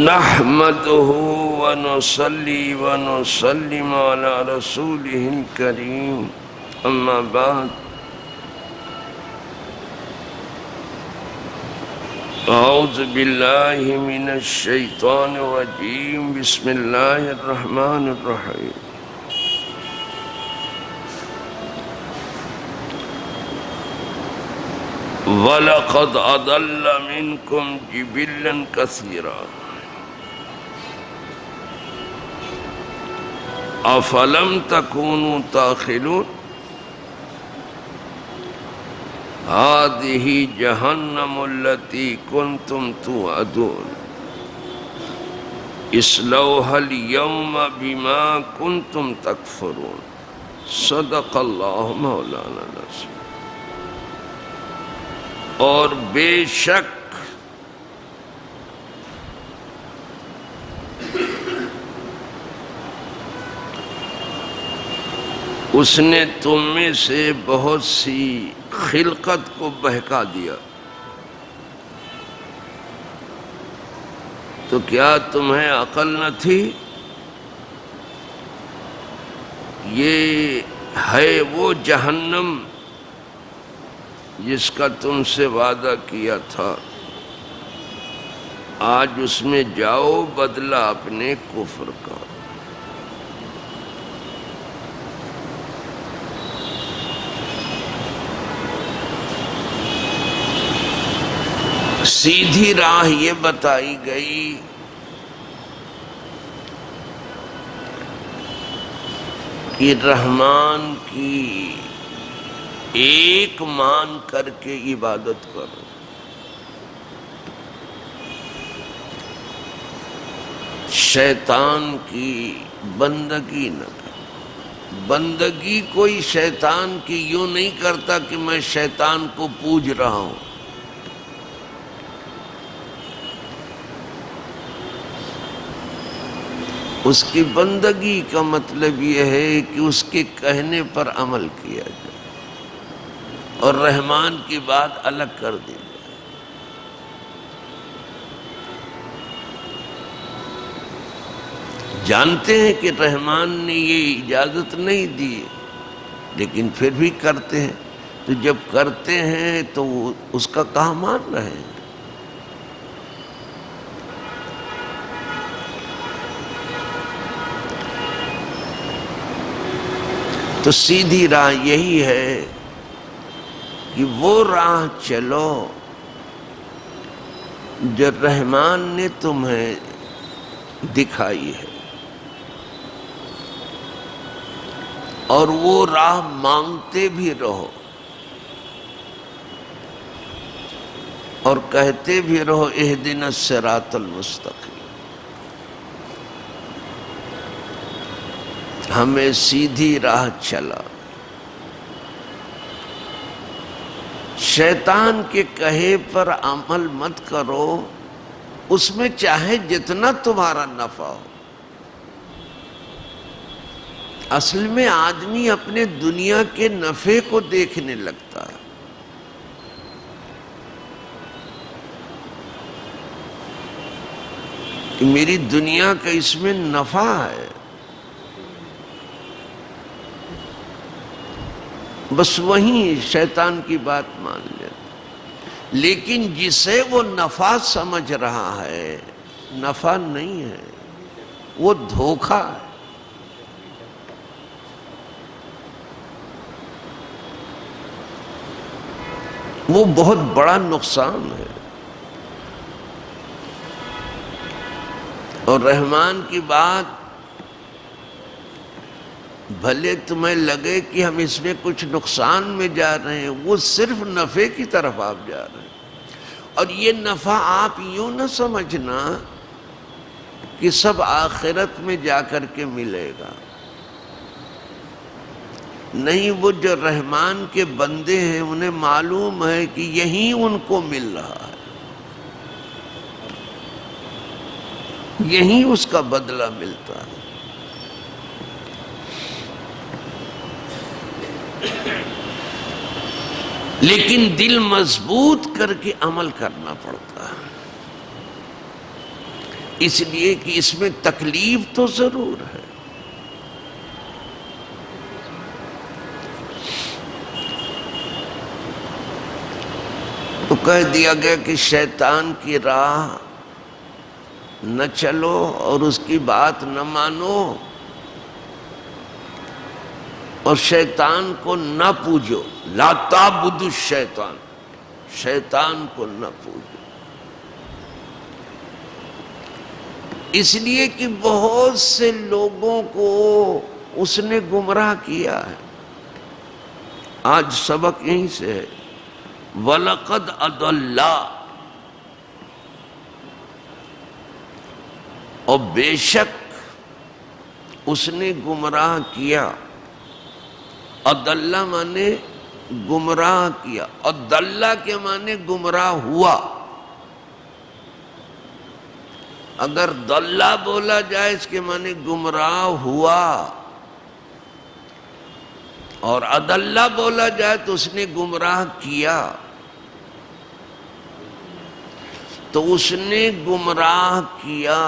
نحمده ونصلي ونسلم على رسوله الكريم اما بعد اعوذ بالله من الشيطان الرجيم بسم الله الرحمن الرحيم وَلَقَدْ أَضَلَّ مِنْكُمْ جِبِلًّا كَثِيرًا أَفَلَمْ تَكُونُوا تَعْقِلُونَ هَذِهِ جَهَنَّمُ الَّتِي كُنْتُمْ تُوعَدُونَ اصْلَوْهَا الْيَوْمَ بِمَا كُنْتُمْ تَكْفُرُونَ صدق اللہ مولانا العظیم۔ اور بے شک اس نے تم میں سے بہت سی خلقت کو بہکا دیا، تو کیا تمہیں عقل نہ تھی؟ یہ ہے وہ جہنم جس کا تم سے وعدہ کیا تھا، آج اس میں جاؤ بدلہ اپنے کفر کا۔ سیدھی راہ یہ بتائی گئی کہ رحمان کی ایک مان کر کے عبادت کرو، شیطان کی بندگی نہ کرو۔ بندگی کوئی شیطان کی یوں نہیں کرتا کہ میں شیطان کو پوج رہا ہوں، اس کی بندگی کا مطلب یہ ہے کہ اس کے کہنے پر عمل کیا جائے اور رحمان کی بات الگ کر دی جائے۔ جانتے ہیں کہ رحمان نے یہ اجازت نہیں دی، لیکن پھر بھی کرتے ہیں، تو جب کرتے ہیں تو اس کا کہا مان رہے ہیں۔ تو سیدھی راہ یہی ہے کہ وہ راہ چلو جو رحمان نے تمہیں دکھائی ہے، اور وہ راہ مانگتے بھی رہو اور کہتے بھی رہو اہدنا الصراط المستقیم، ہمیں سیدھی راہ چلا۔ شیطان کے کہے پر عمل مت کرو، اس میں چاہے جتنا تمہارا نفع ہو۔ اصل میں آدمی اپنے دنیا کے نفع کو دیکھنے لگتا ہے، کہ میری دنیا کا اس میں نفع ہے، بس وہیں شیطان کی بات مان لیتا۔ لیکن جسے وہ نفع سمجھ رہا ہے، نفع نہیں ہے، وہ دھوکہ ہے۔ وہ بہت بڑا نقصان ہے۔ اور رحمان کی بات بھلے تمہیں لگے کہ ہم اس میں کچھ نقصان میں جا رہے ہیں، وہ صرف نفع کی طرف آپ جا رہے ہیں۔ اور یہ نفع آپ یوں نہ سمجھنا کہ سب آخرت میں جا کر کے ملے گا، نہیں، وہ جو رحمان کے بندے ہیں انہیں معلوم ہے کہ یہیں ان کو مل رہا ہے، یہیں اس کا بدلہ ملتا ہے۔ لیکن دل مضبوط کر کے عمل کرنا پڑتا ہے۔ اس لیے کہ اس میں تکلیف تو ضرور ہے. تو کہہ دیا گیا کہ شیطان کی راہ نہ چلو اور اس کی بات نہ مانو اور شیطان کو نہ پوجو. لا تعبدوا الشیطان، شیطان کو نہ پوجو. اس لیے کہ بہت سے لوگوں کو اس نے گمراہ کیا ہے. آج سبق یہیں سے ہے. وَلَقَدْ أَضَلَّ، اور بے شک اس نے گمراہ کیا. اضل مانے گمراہ کیا، اضل کے مانے گمراہ ہوا. اگر ضلّ بولا جائے اس کے معنی گمراہ ہوا، اور اضل بولا جائے تو اس نے گمراہ کیا. تو اس نے گمراہ کیا.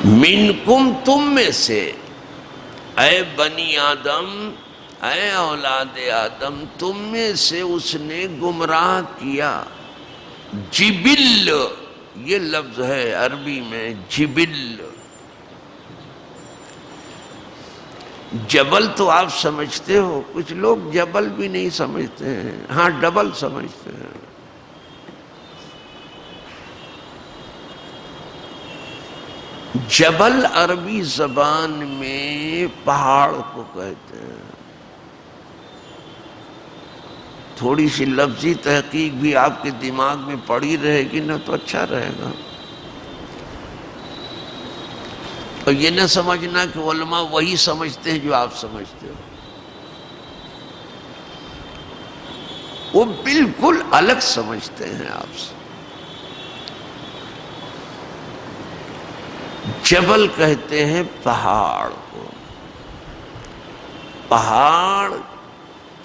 منکم، تم میں سے، اے بنی آدم، اے اولاد آدم، تم میں سے اس نے گمراہ کیا. جبل یہ لفظ ہے عربی میں، جبل. جبل تو آپ سمجھتے ہو، کچھ لوگ جبل بھی نہیں سمجھتے ہیں، ہاں ڈبل سمجھتے ہیں. جبل عربی زبان میں پہاڑ کو کہتے ہیں. تھوڑی سی لفظی تحقیق بھی آپ کے دماغ میں پڑی رہے گی نا تو اچھا رہے گا. اور یہ نہ سمجھنا کہ علماء وہی سمجھتے ہیں جو آپ سمجھتے ہو. وہ بالکل الگ سمجھتے ہیں آپ سے. جبل کہتے ہیں پہاڑ کو. پہاڑ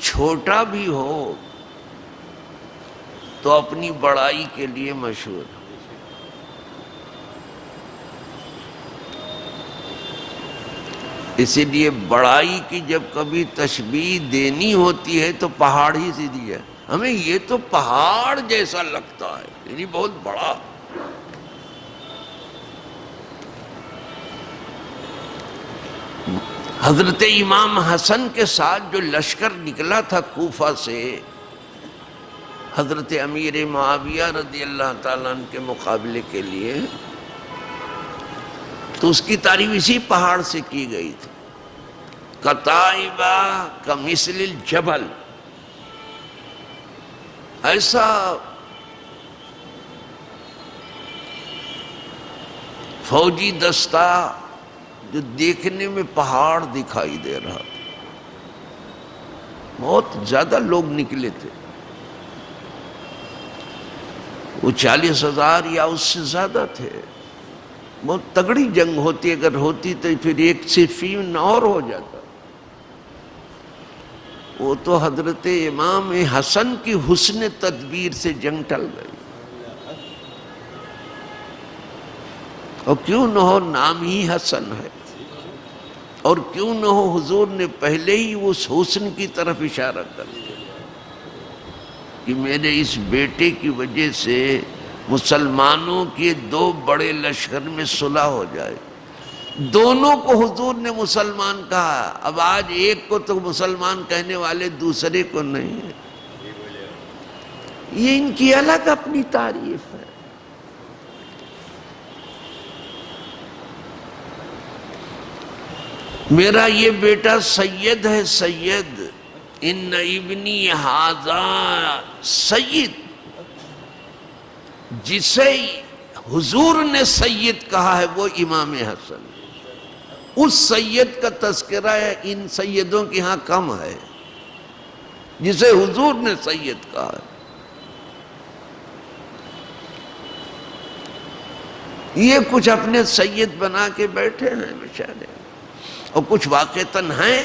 چھوٹا بھی ہو تو اپنی بڑائی کے لیے مشہور. اسی لیے بڑائی کی جب کبھی تشبیہ دینی ہوتی ہے تو پہاڑ ہی سے دی ہے. ہمیں یہ تو پہاڑ جیسا لگتا ہے، یعنی بہت بڑا. حضرت امام حسن کے ساتھ جو لشکر نکلا تھا کوفہ سے حضرت امیر معاویہ رضی اللہ تعالیٰ عنہ کے مقابلے کے لیے، تو اس کی تعریف اسی پہاڑ سے کی گئی تھی. کتائبہ کمثل الجبل، ایسا فوجی دستہ جو دیکھنے میں پہاڑ دکھائی دے رہا تھا. بہت زیادہ لوگ نکلے تھے، وہ 40,000 یا اس سے زیادہ تھے. بہت تگڑی جنگ ہوتی، اگر ہوتی تو پھر ایک صفین اور ہو جاتا. وہ تو حضرت امام حسن کی حسن تدبیر سے جنگ ٹل گئی. اور کیوں نہ ہو، نام ہی حسن ہے. اور کیوں نہ ہو حضور نے پہلے ہی اس حسن کی طرف اشارہ کر دیا کہ میرے اس بیٹے کی وجہ سے مسلمانوں کے 2 بڑے لشکر میں صلح ہو جائے. دونوں کو حضور نے مسلمان کہا. اب آج ایک کو تو مسلمان کہنے والے دوسرے کو نہیں. یہ ان کی الگ اپنی تعریف ہے. میرا یہ بیٹا سید ہے، سید. ان ابنی ھذا سید. جسے حضور نے سید کہا ہے وہ امام حسن. اس سید کا تذکرہ ہے ان سیدوں کے ہاں کم ہے جسے حضور نے سید کہا ہے. یہ کچھ اپنے سید بنا کے بیٹھے ہیں بیچارے، اور کچھ واقعتاً ہیں.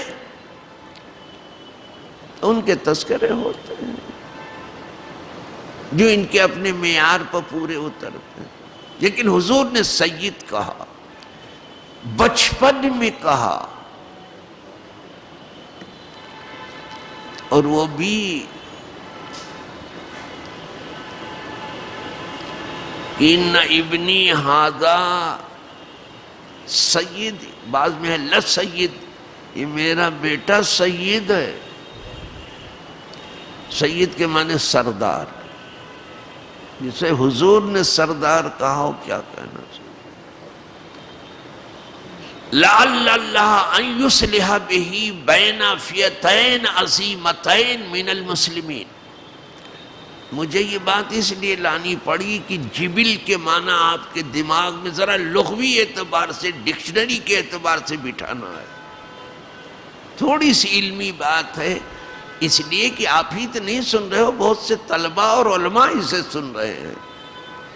ان کے تذکرے ہوتے ہیں جو ان کے اپنے معیار پر پورے اترتے ہیں. لیکن حضور نے سید کہا، بچپن میں کہا، اور وہ بھی ان ابنی ھذا سید، بعض میں ہے لسید، یہ میرا بیٹا سید ہے. سید کے معنی سردار، جسے حضور نے سردار کہا ہو کیا کہنا چاہیے. لعل اللہ ان یصلح بہ بین فئتین عظیمتین من المسلمین. مجھے یہ بات اس لیے لانی پڑی کہ جبل کے معنی آپ کے دماغ میں ذرا لغوی اعتبار سے، ڈکشنری کے اعتبار سے بٹھانا ہے. تھوڑی سی علمی بات ہے، اس لیے کہ آپ ہی تو نہیں سن رہے ہو، بہت سے طلباء اور علماء اسے سن رہے ہیں.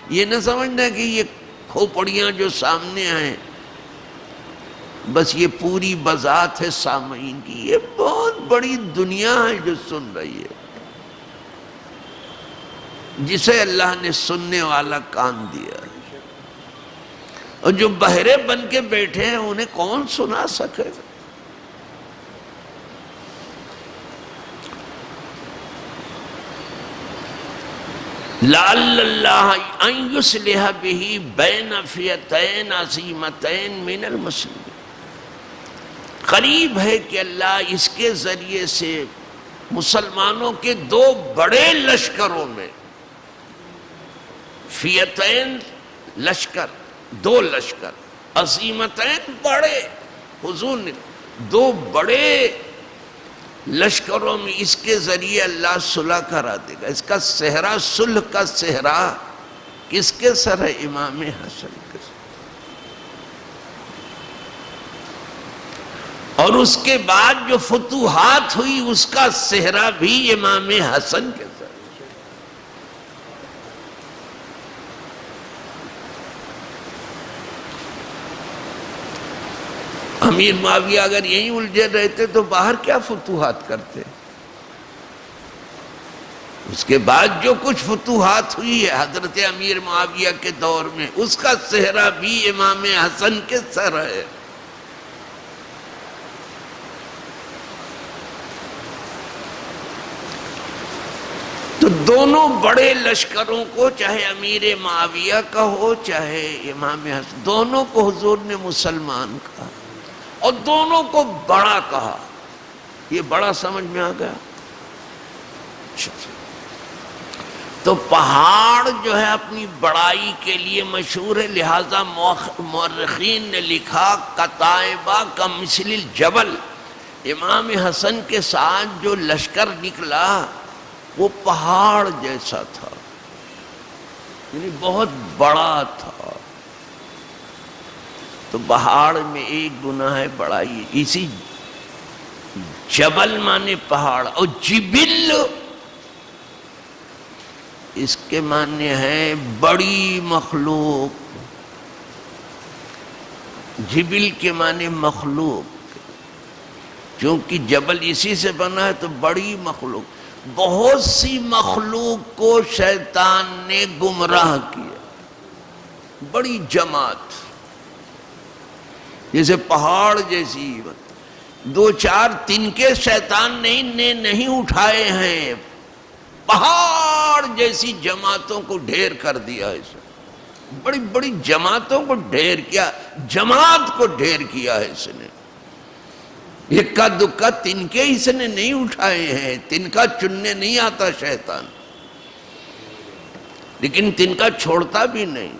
یہ نہ سمجھنا کہ یہ کھوپڑیاں جو سامنے ہیں بس یہ پوری بذات ہے سامعین کی. یہ بہت بڑی دنیا ہے جو سن رہی ہے، جسے اللہ نے سننے والا کان دیا ہے. اور جو بہرے بن کے بیٹھے ہیں انہیں کون سنا سکے گا؟ لعل اللہ ان یصلح بہ بین فئتین عظیمتین من المسلمین. قریب ہے کہ اللہ اس کے ذریعے سے مسلمانوں کے دو بڑے لشکروں میں، فئتین لشکر، دو لشکر، عظیمتین بڑے، حضور نے دو بڑے لشکروں میں اس کے ذریعے اللہ صلح کرا دے گا. اس کا صحرا، صلح کا صحرا کس کے سر ہے؟ امام حسن کے سر. اور اس کے بعد جو فتوحات ہوئی اس کا صحرا بھی امام حسن کے سر. امیر معاویہ اگر یہیں الجھے رہتے تو باہر کیا فتوحات کرتے؟ اس کے بعد جو کچھ فتوحات ہوئی ہے حضرت امیر معاویہ کے دور میں، اس کا صحرا بھی امام حسن کے سر ہے. تو دونوں بڑے لشکروں کو، چاہے امیر معاویہ کا ہو چاہے امام حسن، دونوں کو حضور نے مسلمان کہا اور دونوں کو بڑا کہا. یہ بڑا سمجھ میں آ گیا؟ تو پہاڑ جو ہے اپنی بڑائی کے لیے مشہور ہے، لہذا مورخین نے لکھا کتائبہ کمثل الجبل. امام حسن کے ساتھ جو لشکر نکلا وہ پہاڑ جیسا تھا، یعنی بہت بڑا تھا. تو پہاڑ میں ایک گناہ ہے بڑائی. اسی جبل مانے پہاڑ، اور جبل اس کے معنی ہے بڑی مخلوق. جبل کے معنی مخلوق، چونکہ جبل اسی سے بنا ہے تو بڑی مخلوق. بہت سی مخلوق کو شیطان نے گمراہ کیا، بڑی جماعت، جیسے پہاڑ جیسی. دو چار تنکے شیطان نے نہیں اٹھائے ہیں، پہاڑ جیسی جماعتوں کو ڈھیر کر دیا. اسے بڑی بڑی جماعتوں کو ڈھیر کیا، جماعت کو ڈھیر کیا ہے اس نے. اکا دکا تنکے اس نے نہیں اٹھائے ہیں. تنکا چننے نہیں آتا شیطان، لیکن تنکا چھوڑتا بھی نہیں.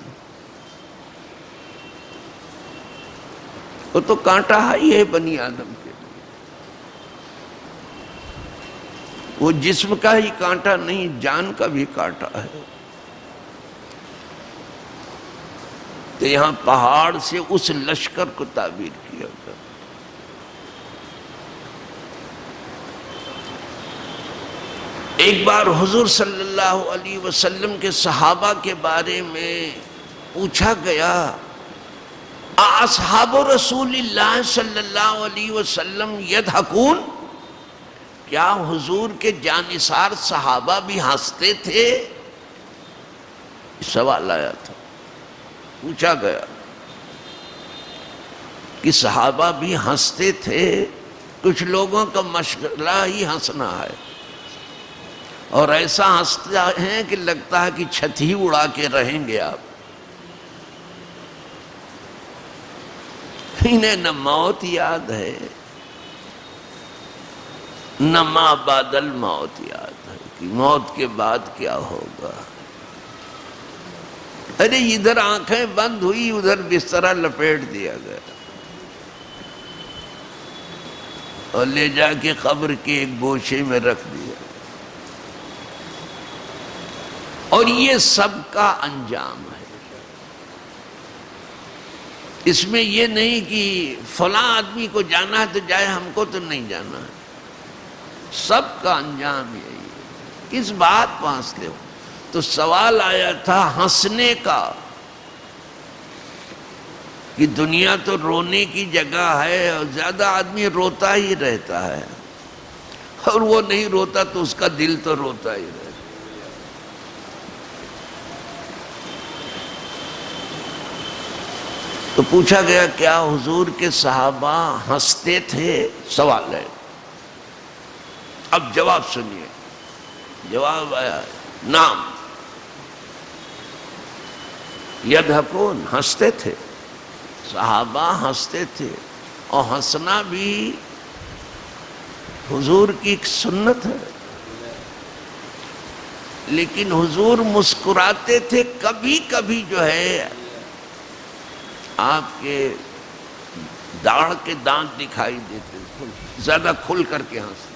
وہ تو کانٹا ہی ہے بنی آدم کے لیے، وہ جسم کا ہی کانٹا نہیں، جان کا بھی کانٹا ہے. تو یہاں پہاڑ سے اس لشکر کو تعبیر کیا گیا. ایک بار حضور صلی اللہ علیہ وسلم کے صحابہ کے بارے میں پوچھا گیا، اصحاب رسول اللہ صلی اللہ علیہ وسلم یضحکون، کیا حضور کے جانثار صحابہ بھی ہنستے تھے؟ سوال آیا تھا، پوچھا گیا کہ صحابہ بھی ہنستے تھے؟ کچھ لوگوں کا مشغلہ ہی ہنسنا ہے، اور ایسا ہنستا ہے کہ لگتا ہے کہ چھت ہی اڑا کے رہیں گے آپ. انہیں نہ موت یاد ہے نہ ما بعد الموت یاد ہے کہ موت کے بعد کیا ہوگا. ارے ادھر آنکھیں بند ہوئی، ادھر بسترا لپیٹ دیا گیا اور لے جا کے قبر کے ایک گوشے میں رکھ دیا. اور یہ سب کا انجام ہے. اس میں یہ نہیں کہ فلاں آدمی کو جانا ہے تو جائے، ہم کو تو نہیں جانا ہے. سب کا انجام یہی ہے. کس بات پہنچتے ہو؟ تو سوال آیا تھا ہنسنے کا کہ دنیا تو رونے کی جگہ ہے اور زیادہ آدمی روتا ہی رہتا ہے، اور وہ نہیں روتا تو اس کا دل تو روتا ہی رہتا. تو پوچھا گیا کیا حضور کے صحابہ ہنستے تھے؟ سوال ہے. اب جواب سنیے. جواب آیا نام یضحکون، ہنستے تھے. صحابہ ہنستے تھے، اور ہنسنا بھی حضور کی ایک سنت ہے. لیکن حضور مسکراتے تھے. کبھی کبھی جو ہے آپ کے داڑھ کے دانت دکھائی دیتے، زیادہ کھل کر کے ہنستے.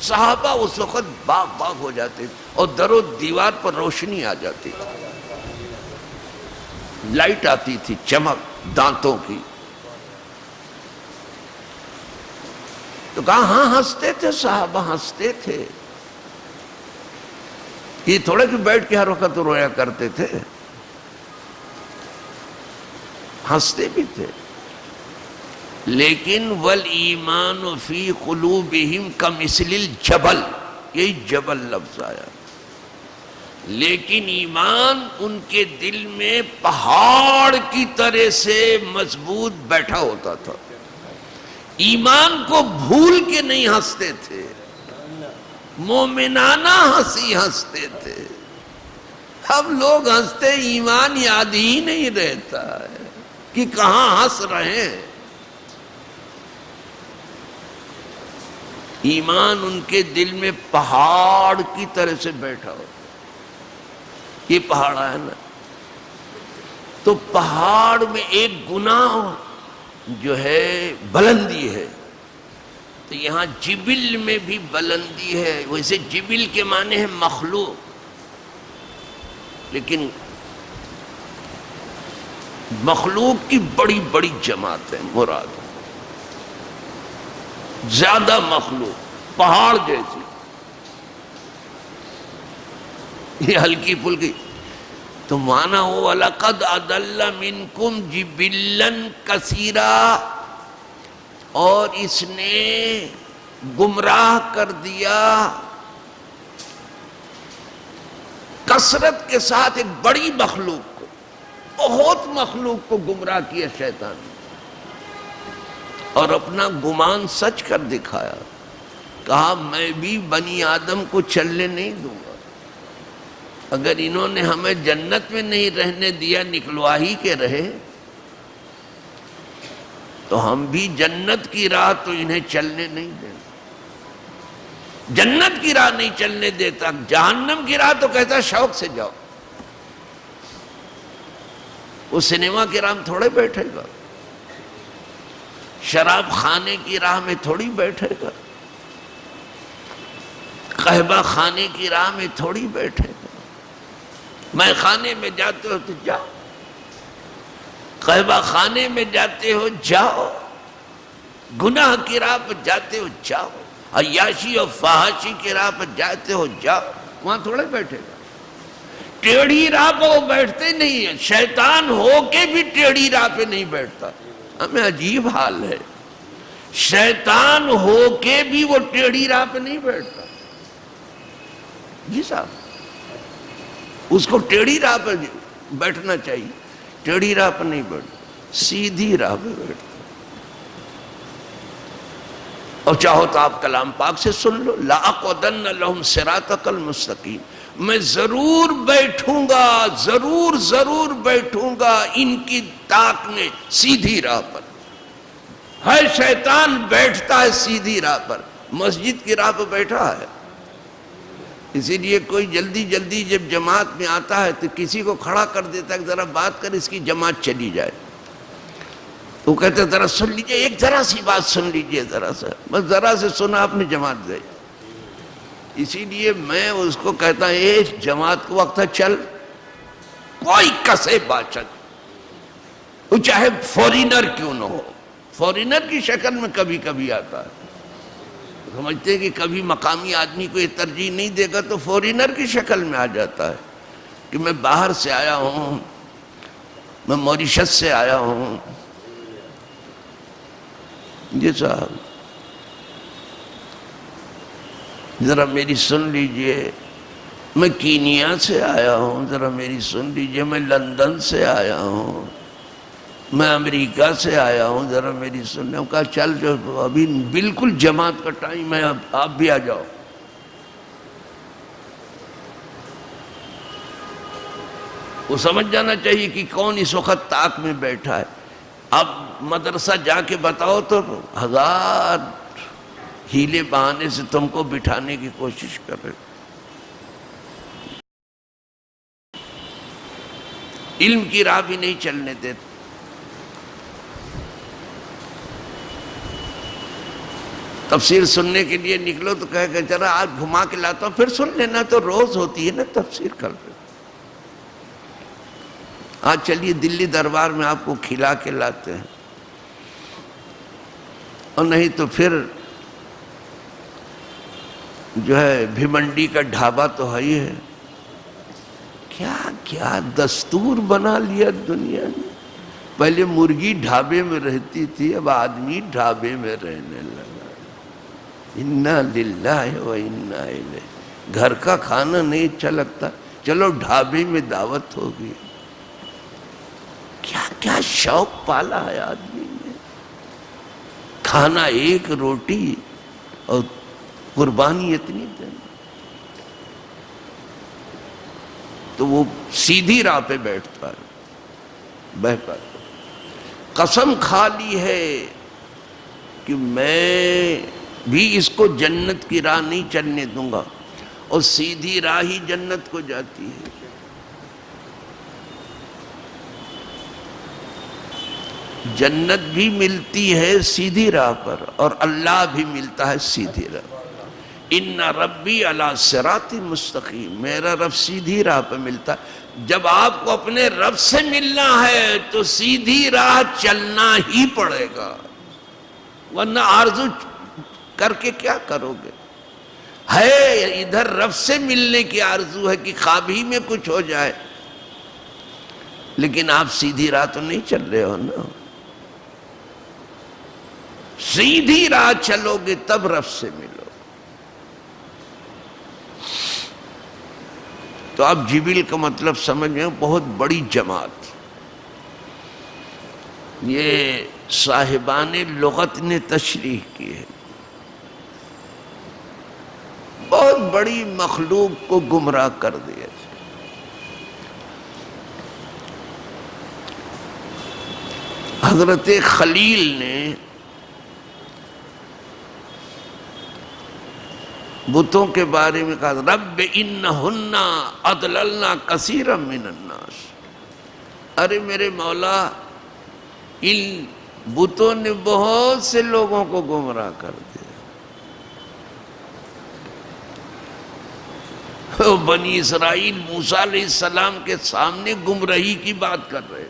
صحابہ اس وقت باغ باغ ہو جاتے اور در و دیوار پر روشنی آ جاتی تھی، لائٹ آتی تھی، چمک دانتوں کی. تو کہا ہاں ہنستے تھے صحابہ، ہنستے تھے. یہ تھوڑے کہ بیٹھ کے ہر وقت رویا کرتے تھے، ہنستے بھی تھے. لیکن والایمان فی قلوبہم کمثل الجبل، یہی جبل لفظ آیا. لیکن ایمان ان کے دل میں پہاڑ کی طرح سے مضبوط بیٹھا ہوتا تھا. ایمان کو بھول کے نہیں ہنستے تھے، مومنانہ ہنسی ہنستے تھے. ہم لوگ ہنستے ایمان یاد ہی نہیں رہتا ہے کہ کہاں ہنس رہے ہیں. ایمان ان کے دل میں پہاڑ کی طرح سے بیٹھا ہو. یہ پہاڑ ہے نا، تو پہاڑ میں ایک گناہ جو ہے بلندی ہے، تو یہاں جبل میں بھی بلندی ہے. ویسے جبل کے معنی ہے مخلوق، لیکن مخلوق کی بڑی بڑی جماعت ہے مراد، زیادہ مخلوق پہاڑ جیسی. یہ ہلکی پھلکی تو مانا ہو وَلَقَدْ أَضَلَّ مِنْكُمْ جِبِلًّا كَثِيرًا، اور اس نے گمراہ کر دیا کثرت کے ساتھ ایک بڑی مخلوق کو، بہت مخلوق کو گمراہ کیا شیطان نے، اور اپنا گمان سچ کر دکھایا. کہا میں بھی بنی آدم کو چلنے نہیں دوں گا. اگر انہوں نے ہمیں جنت میں نہیں رہنے دیا، نکلوا ہی کے رہے، تو ہم بھی جنت کی راہ تو انہیں چلنے نہیں دیں. جنت کی راہ نہیں چلنے دیتا، جہنم کی راہ تو کہتا شوق سے جاؤ. وہ سنیما کی راہ میں تھوڑے بیٹھے گا، شراب خانے کی راہ میں تھوڑی بیٹھے گا، قہبہ خانے کی راہ میں تھوڑی بیٹھے گا. میں خانے میں جاتے ہو تو جاؤ، قہبہ خانے میں جاتے ہو جاؤ، گناہ کی راہ پر جاتے ہو جاؤ، عیاشی اور فحاشی کی راہ پر جاتے ہو جاؤ. وہاں تھوڑے بیٹھے گا. ٹیڑھی راہ پہ وہ بیٹھتے نہیں ہیں. شیطان ہو کے بھی ٹیڑھی راہ پہ نہیں بیٹھتا. ہمیں عجیب حال ہے. شیطان ہو کے بھی وہ ٹیڑھی راہ پہ نہیں بیٹھتا جی صاحب، اس کو ٹیڑھی راہ پہ بیٹھنا چاہیے، ٹیڑھی راہ پہ نہیں بیٹھتا، سیدھی راہ پہ بیٹھتا۔ اور چاہو تو آپ کلام پاک سے سن لو، لَأَقْعُدَنَّ لَهُمْ صِرَاطَكَ الْمُسْتَقِيمَ، میں ضرور بیٹھوں گا، ضرور بیٹھوں گا ان کی طاق میں سیدھی راہ پر۔ ہر شیطان بیٹھتا ہے سیدھی راہ پر، مسجد کی راہ پر بیٹھا ہے۔ اسی لیے کوئی جلدی جب جماعت میں آتا ہے تو کسی کو کھڑا کر دیتا ہے کہ ذرا بات کر، اس کی جماعت چلی جائے۔ تو کہتے ہیں ذرا سن لیجئے، ایک ذرا سی بات سن لیجئے، ذرا سا، بس ذرا سے سنا آپ نے جماعت گئی۔ اسی لیے میں اس کو کہتا ہوں اے جماعت کو وقت ہے چل، کوئی کسے باشد، وہ چاہے فورینر کیوں نہ ہو، فورینر کی شکل میں کبھی کبھی آتا ہے، سمجھتے ہیں کہ کبھی مقامی آدمی کو یہ ترجیح نہیں دے گا تو فورینر کی شکل میں آ جاتا ہے کہ میں باہر سے آیا ہوں، میں موریشس سے آیا ہوں۔ جی صاحب ذرا میری سن لیجئے، میں کینیا سے آیا ہوں، ذرا میری سن لیجئے، میں لندن سے آیا ہوں، میں امریکہ سے آیا ہوں، ذرا میری سننے کہا چل جو ابھی بالکل جماعت کا ٹائم ہے، آپ بھی آ جاؤ۔ وہ سمجھ جانا چاہیے کہ کون اس وقت طاق میں بیٹھا ہے۔ اب مدرسہ جا کے بتاؤ تو ہزار ہیلے بہانے سے تم کو بٹھانے کی کوشش کر رہے۔ علم کی راہ بھی نہیں چلنے دیتے۔ تفسیر سننے کے لیے نکلو تو کہے کہ ذرا آج گھما کے لاتا ہوں، پھر سن لینا، تو روز ہوتی ہے نا تفسیر کل پہ۔ آج چلیے دلی دربار میں آپ کو کھلا کے لاتے ہیں، اور نہیں تو پھر جو ہے بھیمنڈی کا ڈھابا تو ہے ہی ہے۔ کیا کیا دستور بنا لیا دنیا نے۔ پہلے مرغی ڈھابے میں رہتی تھی، اب آدمی ڈھابے میں رہنے لگا۔ انا للہ و انا الیہ۔ گھر کا کھانا نہیں اچھا لگتا، چلو ڈھابے میں دعوت ہوگی۔ کیا کیا شوق پالا ہے آدمی نے، کھانا ایک روٹی اور قربانی اتنی دینا۔ تو وہ سیدھی راہ پہ بیٹھتا ہے، بہتا ہے۔ قسم کھا لی ہے کہ میں بھی اس کو جنت کی راہ نہیں چلنے دوں گا، اور سیدھی راہ ہی جنت کو جاتی ہے۔ جنت بھی ملتی ہے سیدھی راہ پر، اور اللہ بھی ملتا ہے سیدھی راہ۔ ان ربی علی صراط مستقیم، میرا رب سیدھی راہ پہ ملتا ہے۔ جب آپ کو اپنے رب سے ملنا ہے تو سیدھی راہ چلنا ہی پڑے گا، ورنہ آرزو کر کے کیا کرو گے؟ ہے ادھر رب سے ملنے کی آرزو ہے کہ خواب ہی میں کچھ ہو جائے، لیکن آپ سیدھی راہ تو نہیں چل رہے ہو نا۔ سیدھی راہ چلو گے تب رب سے ملو۔ تو اب جبریل کا مطلب سمجھ میں، بہت بڑی جماعت۔ یہ صاحبان لغت نے تشریح کی ہے، بہت بڑی مخلوق کو گمراہ کر دیا۔ حضرت خلیل نے بتوں کے بارے میں کہا رب انہن اضللن کثیرا من الناس، ارے میرے مولا ان بتوں نے بہت سے لوگوں کو گمراہ کر دیا۔ بنی اسرائیل موسیٰ علیہ السلام کے سامنے گمراہی کی بات کر رہے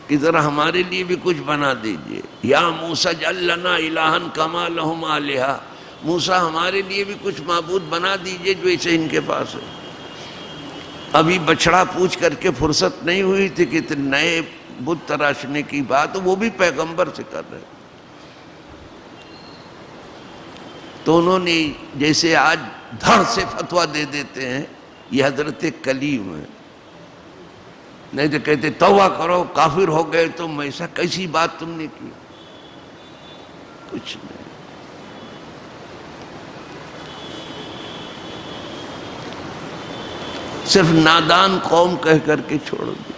کہ ذرا ہمارے لیے بھی کچھ بنا دیجئے، یا موسیٰ اجعل لنا الہا کما لہم آلہہ، موسیٰ ہمارے لیے بھی کچھ معبود بنا دیجئے جو اسے ان کے پاس ہے۔ ابھی بچڑا پوچھ کر کے فرصت نہیں ہوئی تھی کہ نئے بت تراشنے کی بات وہ بھی پیغمبر سے کر رہے۔ تو انہوں نے جیسے آج دھڑ سے فتویٰ دے دیتے ہیں، یہ حضرت کلیم ہے، نہیں تو کہتے توبہ کرو کافر ہو گئے تم، ایسا کیسی بات تم نے کی؟ کچھ نہیں، صرف نادان قوم کہہ کر کے چھوڑ دیا۔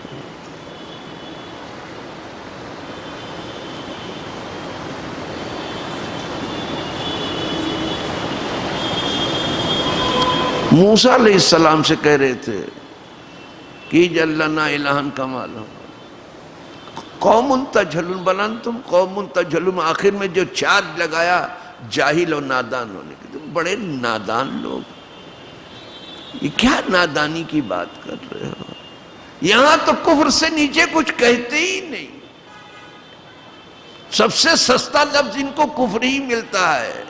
موسیٰ علیہ السلام سے کہہ رہے تھے کہ جلنا الہن کما لہو قوم تجہلون، بل انتم قوم تجہلون، آخر میں جو چارج لگایا جاہل و نادان ہونے کے، تم بڑے نادان لوگ، یہ کیا نادانی کی بات کر رہے ہو؟ یہاں تو کفر سے نیچے کچھ کہتے ہی نہیں، سب سے سستا لفظ ان کو کفر ہی ملتا ہے،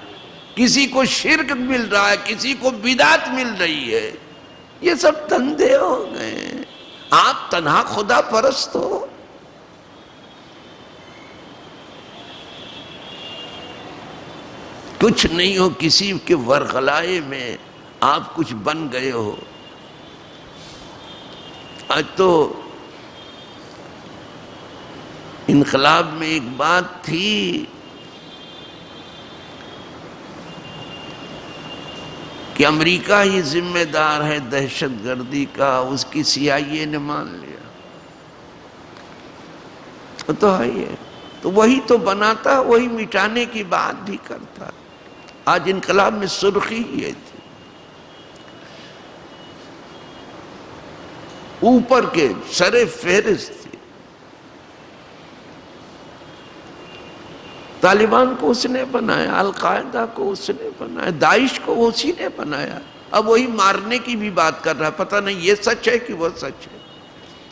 کسی کو شرک مل رہا ہے، کسی کو بدعت مل رہی ہے، یہ سب دھندے ہو گئے۔ آپ تنہا خدا پرست ہو، کچھ نہیں ہو، کسی کے ورغلائے میں آپ کچھ بن گئے ہو۔ آج تو انقلاب میں ایک بات تھی کہ امریکہ ہی ذمہ دار ہے دہشت گردی کا، اس کی CIA نے مان لیا، وہ تو ہے ہی ہے، تو وہی تو بناتا، وہی مٹانے کی بات بھی کرتا۔ آج انقلاب میں سرخی یہ تھی، اوپر کے سر فہرست تھی، طالبان کو اس نے بنایا، القاعدہ کو اس نے بنایا، داعش کو اسی نے بنایا، اب وہی مارنے کی بھی بات کر رہا ہے، پتہ نہیں یہ سچ ہے کہ وہ سچ ہے،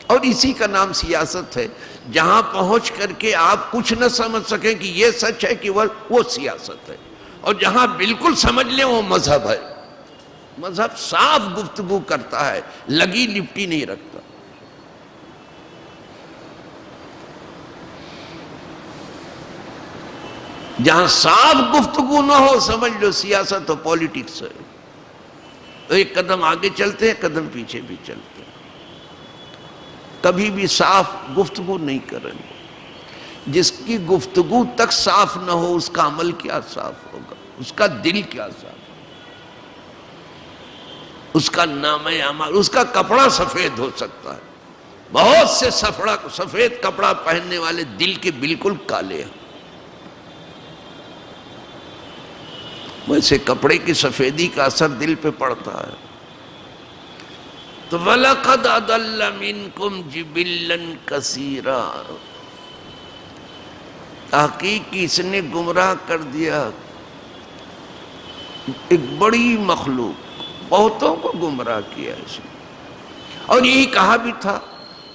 اور اسی کا نام سیاست ہے۔ جہاں پہنچ کر کے آپ کچھ نہ سمجھ سکیں کہ یہ سچ ہے کہ وہ سیاست ہے، اور جہاں بالکل سمجھ لیں وہ مذہب ہے۔ مذہب صاف گفتگو کرتا ہے، لگی لپٹی نہیں رکھتا۔ جہاں صاف گفتگو نہ ہو سمجھ لو سیاست و پولیٹکس ہے، ایک قدم آگے چلتے ہیں، قدم پیچھے بھی چلتے ہیں، کبھی بھی صاف گفتگو نہیں کریں گے۔ جس کی گفتگو تک صاف نہ ہو اس کا عمل کیا صاف ہوگا، اس کا دل کیا صاف ہوگا، اس کا نام اعمال، اس کا کپڑا سفید ہو سکتا ہے، بہت سے سفید کپڑا پہننے والے دل کے بالکل کالے ہیں، ویسے کپڑے کی سفیدی کا اثر دل پہ پڑتا ہے۔ تو وَلَقَدْ أَضَلَّ مِنْكُمْ جِبِلًّا كَثِيرًا، تحقیق اس نے گمراہ کر دیا ایک بڑی مخلوق، بہتوں کو گمراہ کیا اس نے، اور یہی کہا بھی تھا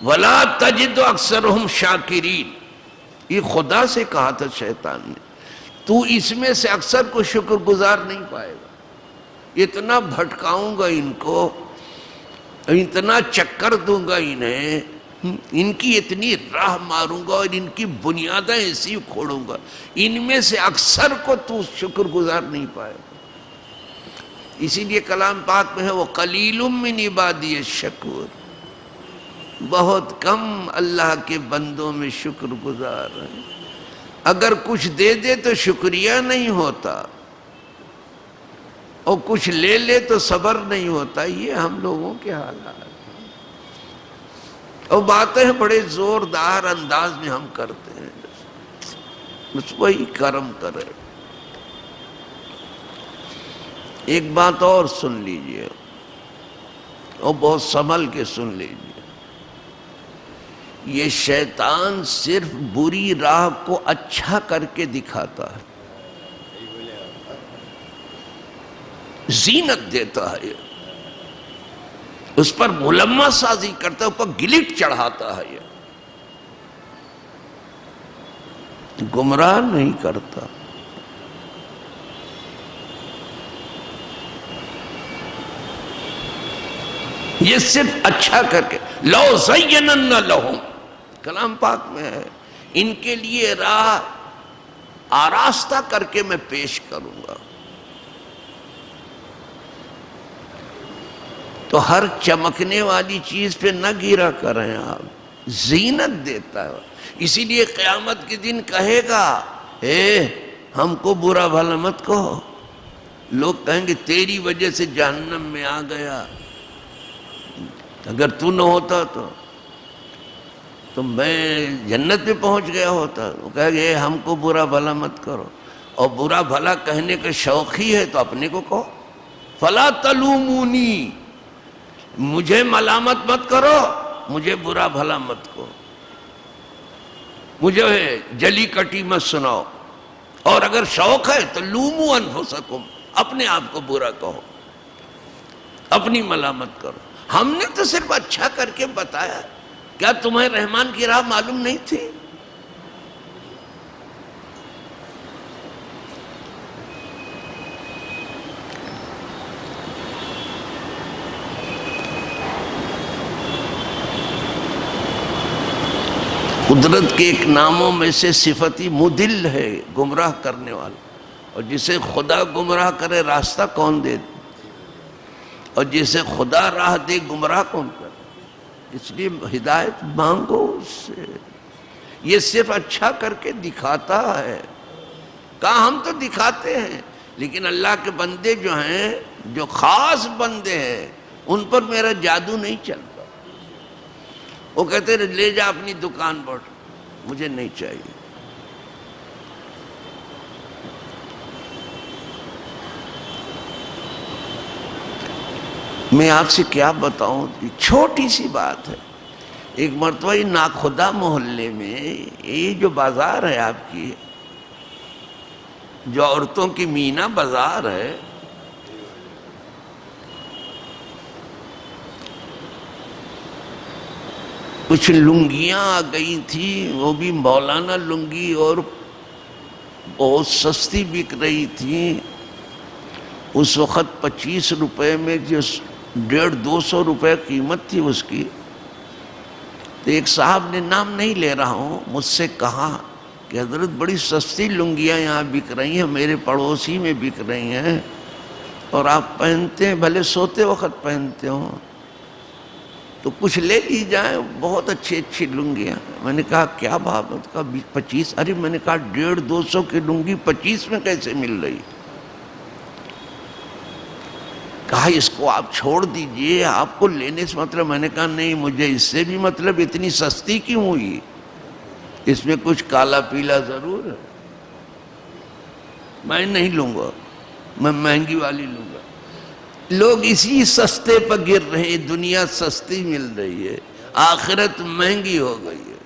وَلَا تَجِدُ أَكْثَرُهُمْ شَاكِرِينَ، یہ خدا سے کہا تھا شیطان نے، تو اس میں سے اکثر کو شکر گزار نہیں پائے گا، اتنا بھٹکاؤں گا ان کو، اتنا چکر دوں گا انہیں، ان کی اتنی راہ ماروں گا اور ان کی بنیادیں ایسی کھوڑوں گا، ان میں سے اکثر کو تو شکر گزار نہیں پائے گا۔ اسی لیے کلام پاک میں ہے وَقَلِيلٌ مِّنْ عِبَادِيَ الشَّكُورُ، بہت کم اللہ کے بندوں میں شکر گزار ہیں۔ اگر کچھ دے دے تو شکریہ نہیں ہوتا، اور کچھ لے لے تو صبر نہیں ہوتا، یہ ہم لوگوں کے حالات ہیں، اور باتیں بڑے زوردار انداز میں ہم کرتے ہیں، بس وہی کرم کرے۔ ایک بات اور سن لیجئے، اور بہت سنبھل کے سن لیجئے، یہ شیطان صرف بری راہ کو اچھا کر کے دکھاتا ہے، زینت دیتا ہے، اس پر ملمہ سازی کرتا ہے، اوپر گلٹ چڑھاتا ہے، یہ گمراہ نہیں کرتا۔ یہ صرف اچھا کر کے لو زینن لہم، کلام پاک میں ہے، ان کے لیے راہ آراستہ کر کے میں پیش کروں گا، تو ہر چمکنے والی چیز پہ نہ گرا کریں آپ، زینت دیتا ہے. اسی لیے قیامت کے دن کہے گا ہم کو برا بھلا مت کہو. لوگ کہیں گے تیری وجہ سے جہنم میں آ گیا، اگر تو نہ ہوتا تو میں جنت میں پہنچ گیا ہوتا. وہ کہے گے ہم کو برا بھلا مت کرو. اور برا بھلا کہنے کا شوق ہی ہے تو اپنے کو کہو. فلا تلومونی، مجھے ملامت مت کرو، مجھے برا بھلا مت کہو، مجھے جلی کٹی مت سناؤ. اور اگر شوق ہے تو لومو انفسکم، اپنے آپ کو برا کہو، اپنی ملامت کرو. ہم نے تو صرف اچھا کر کے بتایا، کیا تمہیں رحمان کی راہ معلوم نہیں تھی؟ قدرت کے ایک ناموں میں سے صفتی مدل ہے، گمراہ کرنے والا. اور جسے خدا گمراہ کرے راستہ کون دے؟ اور جسے خدا راہ دے گمراہ کون کرے؟ اس لیے ہدایت مانگو اس سے. یہ صرف اچھا کر کے دکھاتا ہے. کہاں ہم تو دکھاتے ہیں، لیکن اللہ کے بندے جو ہیں، جو خاص بندے ہیں، ان پر میرا جادو نہیں چلتا. وہ کہتے ہیں لے جا اپنی دکان پر، مجھے نہیں چاہیے. میں آپ سے کیا بتاؤں، چھوٹی سی بات ہے. ایک مرتبہ ناخدا محلے میں، یہ جو بازار ہے آپ کی، جو عورتوں کی مینا بازار ہے، کچھ لنگیاں آ گئی تھی، وہ بھی مولانا لنگی، اور بہت سستی بک رہی تھی. اس وقت 25 روپے میں، جو 150-200 روپے قیمت تھی اس کی. تو ایک صاحب نے، نام نہیں لے رہا ہوں، مجھ سے کہا کہ حضرت بڑی سستی لنگیاں یہاں بک رہی ہیں، میرے پڑوسی میں بک رہی ہیں، اور آپ پہنتے ہیں، بھلے سوتے وقت پہنتے ہوں، تو کچھ لے لی جائیں، بہت اچھی اچھی لنگیاں. میں نے کہا کیا بات ہے؟ کہا 25. ارے میں نے کہا 150-200 کی لنگی 25 میں کیسے مل رہی؟ کہا اس کو آپ چھوڑ دیجئے، آپ کو لینے سے مطلب. میں نے کہا نہیں، مجھے اس سے بھی مطلب. اتنی سستی کیوں ہوئی؟ اس میں کچھ کالا پیلا ضرور ہے. میں نہیں لوں گا، میں مہنگی والی لوں گا. لوگ اسی سستے پر گر رہے ہیں. دنیا سستی مل رہی ہے، آخرت مہنگی ہو گئی ہے.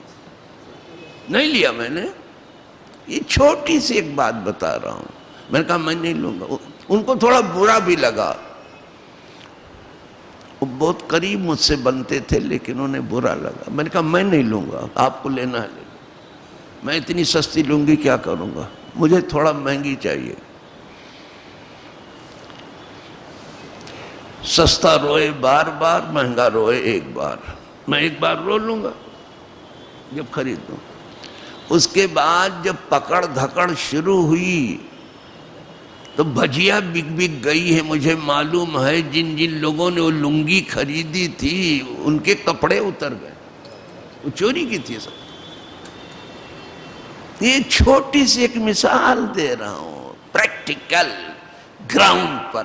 نہیں لیا میں نے. یہ چھوٹی سی ایک بات بتا رہا ہوں. میں نے کہا میں نہیں لوں گا. ان کو تھوڑا برا بھی لگا. وہ بہت قریب مجھ سے بنتے تھے، لیکن انہیں برا لگا. میں نے کہا میں نہیں لوں گا، آپ کو لینا ہے لے لو. میں اتنی سستی لوں گی کیا کروں گا؟ مجھے تھوڑا مہنگی چاہیے. سستا روئے بار بار، مہنگا روئے ایک بار. میں ایک بار رو لوں گا جب خریدوں. اس کے بعد جب پکڑ دھکڑ شروع ہوئی تو بھجیا بک گئی ہے. مجھے معلوم ہے جن جن لوگوں نے وہ لنگی خریدی تھی ان کے کپڑے اتر گئے، وہ چوری کی تھی سب. یہ چھوٹی سی ایک مثال دے رہا ہوں، پریکٹیکل گراؤنڈ پر.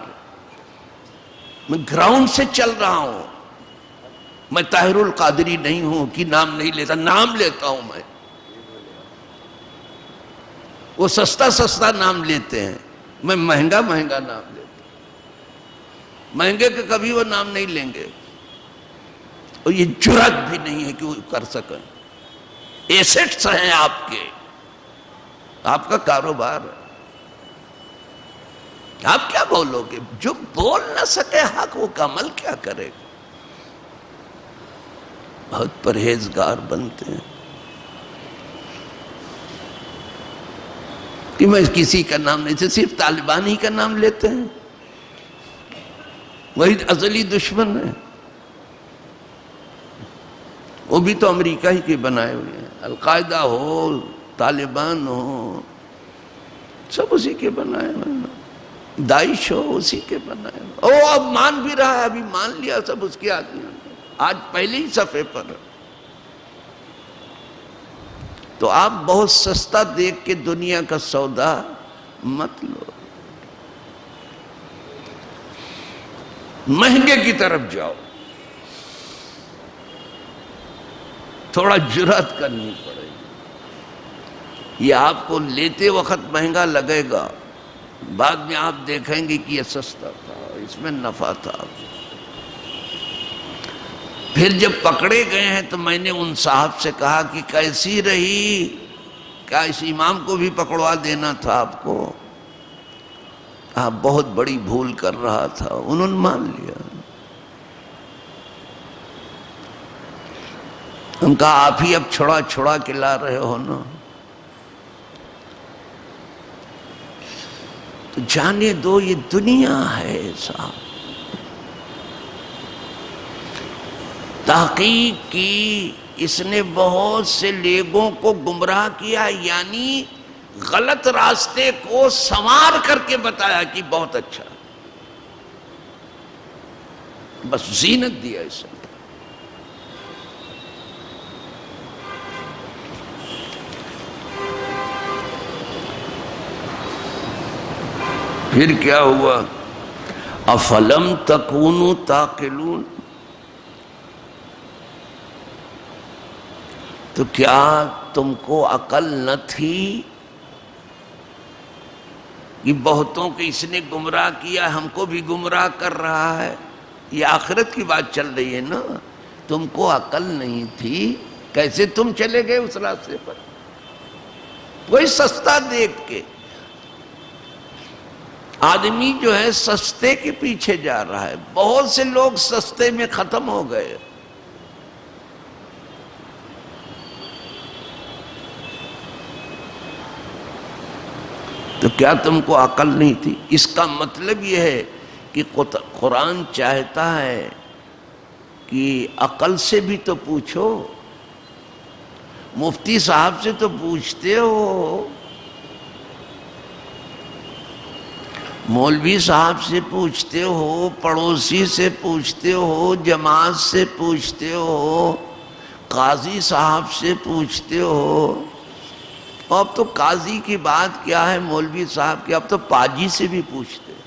میں گراؤنڈ سے چل رہا ہوں. میں طاہر القادری نہیں ہوں کہ نام نہیں لیتا، نام لیتا ہوں. میں وہ سستا سستا نام لیتے ہیں، میں مہنگا مہنگا نام لیتا ہوں. مہنگے کے کبھی وہ نام نہیں لیں گے، اور یہ جرات بھی نہیں ہے کہ وہ کر سکیں. ایسٹس ہیں آپ کے، آپ کا کاروبار ہے. آپ کیا بولو گے؟ جو بول نہ سکے حق، وہ عمل کیا کرے گا؟ بہت پرہیزگار بنتے ہیں کہ میں کسی کا نام نہیں لیتے، صرف طالبان ہی کا نام لیتے ہیں. وہی ازلی دشمن ہے. وہ بھی تو امریکہ ہی کے بنائے ہوئے ہیں. القاعدہ ہو، طالبان ہو، سب اسی کے بنائے ہوئے ہیں. داعش ہو اسی کے بنائے، او اب مان بھی رہا ہے، ابھی مان لیا سب اس کے آدمی، آج پہلے ہی صفحے پر۔ تو آپ بہت سستا دیکھ کے دنیا کا سودا مت لو، مہنگے کی طرف جاؤ، تھوڑا جرأت کرنی پڑے گی۔ یہ آپ کو لیتے وقت مہنگا لگے گا، بعد میں آپ دیکھیں گے کہ یہ سستا تھا، اس میں نفع تھا۔ پھر جب پکڑے گئے ہیں تو میں نے ان صاحب سے کہا کہ کیسی رہی، کیا اس امام کو بھی پکڑوا دینا تھا آپ کو؟ آپ بہت بڑی بھول کر رہا تھا، انہوں نے مان لیا۔ ان کا آپ ہی اب چھڑا چھڑا کے لا رہے ہو نا، تو جانے دو، یہ دنیا ہے صاحب۔ تحقیق کی، اس نے بہت سے لوگوں کو گمراہ کیا، یعنی غلط راستے کو سنوار کر کے بتایا کہ بہت اچھا، بس زینت دیا اسے۔ پھر کیا ہوا؟ افلم تکونوا تعقلون، تو کیا تم کو عقل نہ تھی کہ بہتوں کو اس نے گمراہ کیا، ہم کو بھی گمراہ کر رہا ہے؟ یہ آخرت کی بات چل رہی ہے نا، تم کو عقل نہیں تھی، کیسے تم چلے گئے اس راستے پر؟ وہی سستا دیکھ کے آدمی جو ہے سستے کے پیچھے جا رہا ہے، بہت سے لوگ سستے میں ختم ہو گئے۔ تو کیا تم کو عقل نہیں تھی؟ اس کا مطلب یہ ہے کہ قرآن چاہتا ہے کہ عقل سے بھی تو پوچھو، مفتی صاحب سے تو پوچھتے ہو، مولوی صاحب سے پوچھتے ہو، پڑوسی سے پوچھتے ہو، جماعت سے پوچھتے ہو، قاضی صاحب سے پوچھتے ہو۔ اب تو قاضی کی بات کیا ہے، مولوی صاحب کی، اب تو پاجی سے بھی پوچھتے ہیں۔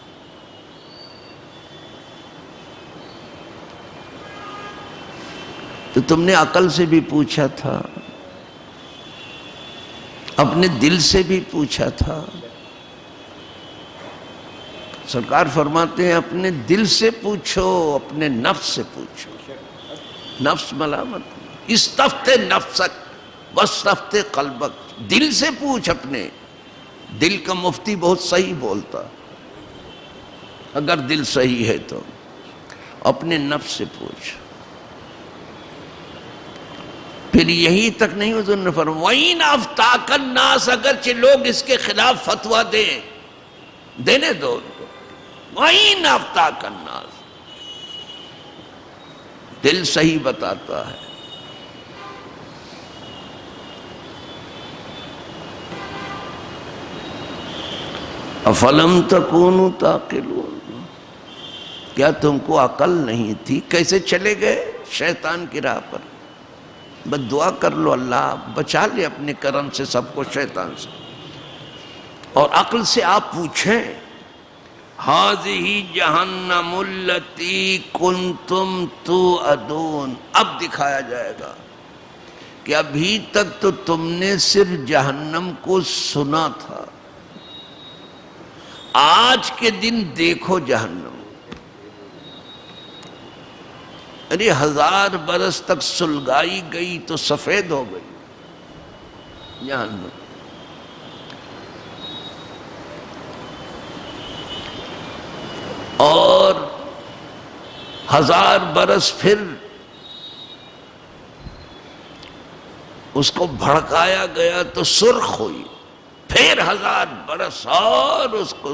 تو تم نے عقل سے بھی پوچھا تھا، اپنے دل سے بھی پوچھا تھا۔ سرکار فرماتے ہیں اپنے دل سے پوچھو، اپنے نفس سے پوچھو، نفس ملامت، استفت نفسک واستفت قلبک، دل سے پوچھ اپنے۔ دل کا مفتی بہت صحیح بولتا، اگر دل صحیح ہے تو اپنے نفس سے پوچھ۔ پھر یہی تک نہیں، حضور نے فرمایا وَإِنْ أَفْتَاكَ النَّاسَ، اگرچہ لوگ اس کے خلاف فتویٰ دیں، دینے دو ان کو۔ وَإِنْ أَفْتَاكَ النَّاسَ، دل صحیح بتاتا ہے۔ افلم تکونوا تعقلون، کیا تم کو عقل نہیں تھی؟ کیسے چلے گئے شیطان کی راہ پر؟ بس دعا کر لو اللہ بچا لے اپنے کرم سے سب کو شیطان سے۔ اور عقل سے آپ پوچھیں، هَذِهِ جَهَنَّمُ الَّتِي كُنْتُمْ تُوعَدُونَ، اب دکھایا جائے گا کہ ابھی تک تو تم نے صرف جہنم کو سنا تھا، آج کے دن دیکھو جہنم۔ ارے 1000 برس تک سلگائی گئی تو سفید ہو گئی جہنم۔ اور 1000 برس پھر اس کو بھڑکایا گیا تو سرخ ہوئی، پھر 1000 برس اور اس کو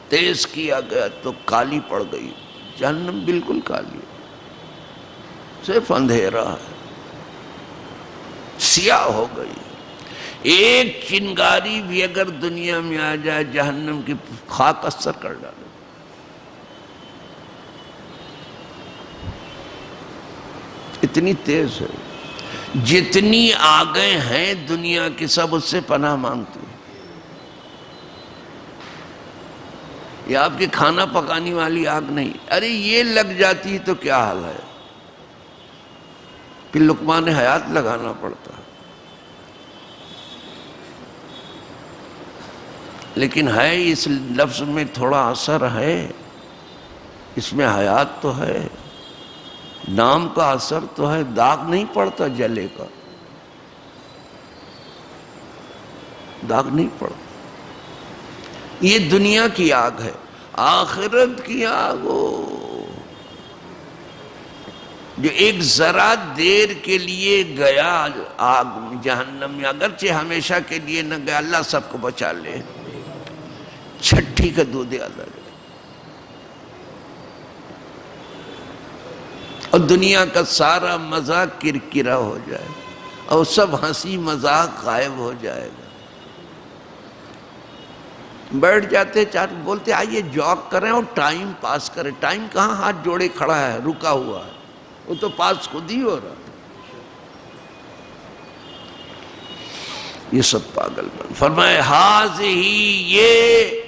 تیز کیا گیا تو کالی پڑ گئی جہنم، بالکل کالی، صرف اندھیرا ہے، سیاہ ہو گئی۔ ایک چنگاری بھی اگر دنیا میں آ جائے جہنم کی خاک اثر کر ڈالے. اتنی تیز ہے. جتنی آگیں ہیں دنیا کی سب اس سے پناہ مانگتی ہیں. یہ آپ کی کھانا پکانے والی آگ نہیں. ارے یہ لگ جاتی تو کیا حال ہے، پھر لقمان حیات لگانا پڑتا. لیکن ہے اس لفظ میں تھوڑا اثر ہے، اس میں حیات تو ہے، نام کا اثر تو ہے. داغ نہیں پڑتا جلے کا، داغ نہیں پڑتا. یہ دنیا کی آگ ہے. آخرت کی آگ ہو جو ایک ذرا دیر کے لیے گیا آگ جہنم میں، اگرچہ ہمیشہ کے لیے نہ گیا، اللہ سب کو بچا لے. چھٹی کا دودھ الگ ہے. اور دنیا کا سارا مزہ کرکرا ہو جائے اور سب ہنسی مذاق غائب ہو جائے گا. بیٹھ جاتے چار بولتے آئیے جاگ کریں اور ٹائم پاس کریں. ٹائم کہاں ہاتھ جوڑے کھڑا ہے، رکا ہوا ہے، وہ تو پاس خود ہی ہو رہا. یہ سب پاگل بن. فرمائے ہاذہ، یہ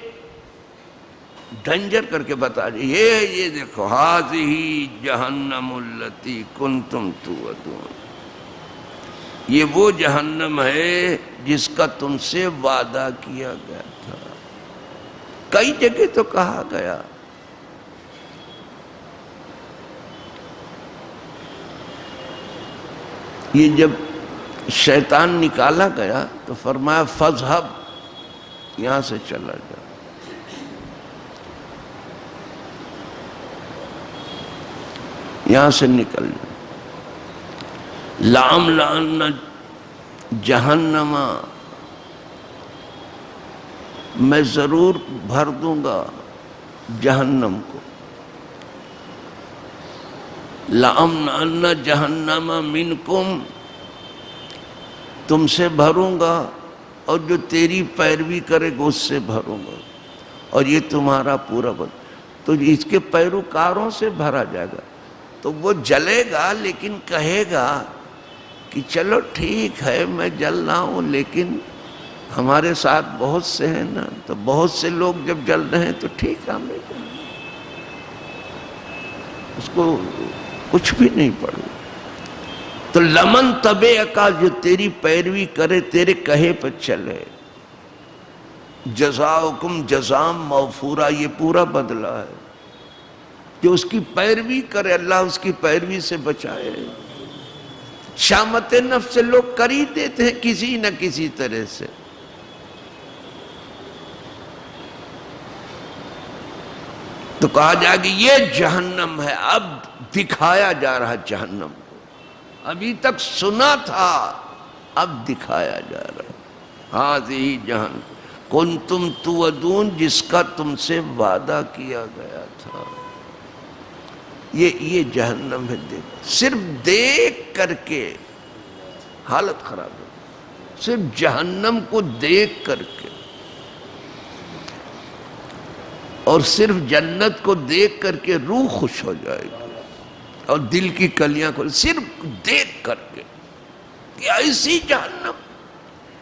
ڈنجر کر کے بتا دیے، یہ دیکھو، ہاذہ جہنم التی کنتم توعدون، یہ وہ جہنم ہے جس کا تم سے وعدہ کیا گیا تھا. کئی جگہ تو کہا گیا. یہ جب شیطان نکالا گیا تو فرمایا فاذھب، یہاں سے چلا جا. یہاں سے نکل جا. لَأَمْلَأَنَّ جہنم، میں ضرور بھر دوں گا جہنم کو. لَأَمْلَأَنَّ جہنم مِنْكُمْ، تم سے بھروں گا، اور جو تیری پیروی کرے گا اس سے بھروں گا. اور یہ تمہارا پورا تو اس کے پیروکاروں سے بھرا جائے گا. تو وہ جلے گا لیکن کہے گا کہ چلو ٹھیک ہے میں جل رہا ہوں، لیکن ہمارے ساتھ بہت سے ہیں نا، تو بہت سے لوگ جب جل رہے ہیں تو ٹھیک ہے ہمیں اس کو کچھ بھی نہیں پڑے. تو لمن تبعک، جو تیری پیروی کرے، تیرے کہے پر چلے، جزاؤکم جزاء موفورا، یہ پورا بدلہ ہے. جو اس کی پیروی کرے اللہ اس کی پیروی سے بچائے. شامت نفس سے لوگ کر ہی دیتے ہیں کسی نہ کسی طرح سے. تو کہا جائے گا یہ جہنم ہے. اب دکھایا جا رہا جہنم کو. ابھی تک سنا تھا، اب دکھایا جا رہا. ہاذہ جہنم کنتم توعدون، جس کا تم سے وعدہ کیا گیا تھا. یہ جہنم ہے. صرف دیکھ کر کے حالت خراب ہے. صرف جہنم کو دیکھ کر کے، اور صرف جنت کو دیکھ کر کے روح خوش ہو جائے گی اور دل کی کلیاں کھول. صرف دیکھ کر کے کہ ایسی جہنم،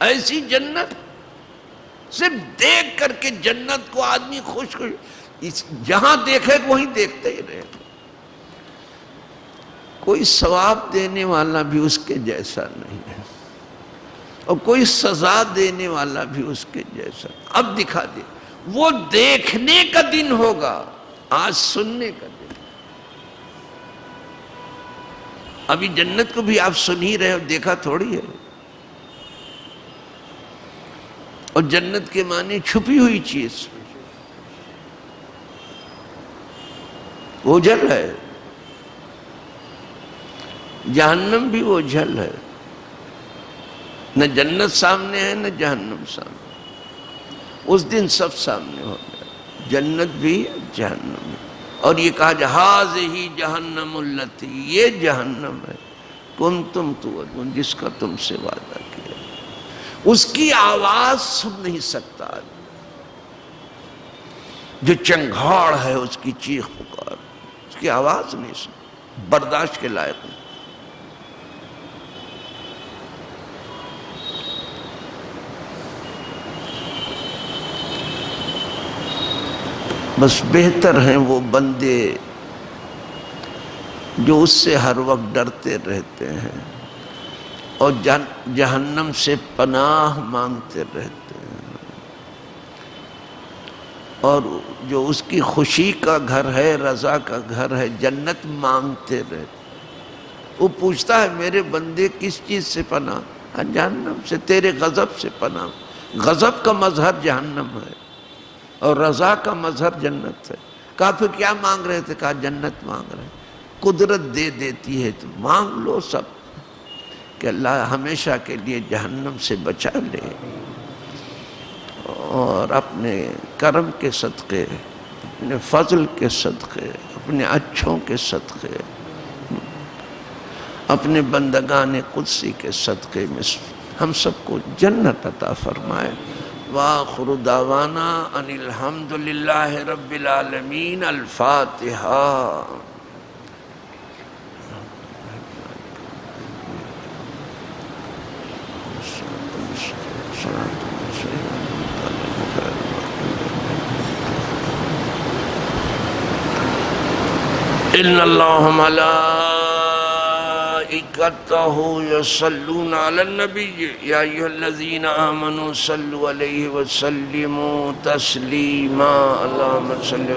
ایسی جنت، صرف دیکھ کر کے جنت کو آدمی خوش جہاں دیکھے وہیں دیکھتے ہی رہے. کوئی ثواب دینے والا بھی اس کے جیسا نہیں ہے، اور کوئی سزا دینے والا بھی اس کے جیسا. اب دکھا دے. وہ دیکھنے کا دن ہوگا، آج سننے کا دن. ابھی جنت کو بھی آپ سن ہی رہے ہو، دیکھا تھوڑی ہے. اور جنت کے معنی چھپی ہوئی چیز، اوجھل ہے. جہنم بھی اوجھل ہے. نہ جنت سامنے ہے نہ جہنم سامنے. اس دن سب سامنے ہو گیا، جنت بھی جہنم بھی. اور یہ کہا ہاذہ جہنم التی، یہ جہنم ہے کنتم توعدون، جس کا تم سے وعدہ کیا. اس کی آواز سن نہیں سکتا، جو چنگھاڑ ہے اس کی چیخ پکار، اس کی آواز نہیں سن، برداشت کے لائق نہیں۔ بس بہتر ہیں وہ بندے جو اس سے ہر وقت ڈرتے رہتے ہیں اور جہنم سے پناہ مانگتے رہتے ہیں، اور جو اس کی خوشی کا گھر ہے، رضا کا گھر ہے، جنت مانگتے رہتے۔ وہ پوچھتا ہے میرے بندے کس چیز سے پناہ؟ جہنم سے، تیرے غضب سے پناہ۔ غضب کا مظہر جہنم ہے اور رضا کا مظہر جنت ہے۔ کہا پھر کیا مانگ رہے تھے؟ کہا جنت مانگ رہے ہیں۔ قدرت دے دیتی ہے تو مانگ لو سب، کہ اللہ ہمیشہ کے لیے جہنم سے بچا لے، اور اپنے کرم کے صدقے، اپنے فضل کے صدقے، اپنے اچھوں کے صدقے، اپنے بندگان قدسی کے صدقے میں ہم سب کو جنت عطا فرمائے۔ وآخر دعوانا ان الحمدللہ رب العالمین۔ الفاتحہ۔ ان اللہ ملائکتہ یصلون علی النبی یا ایھا الذین آمنوا صلوا علیہ وسلموا تسلیما۔ اللہم صلی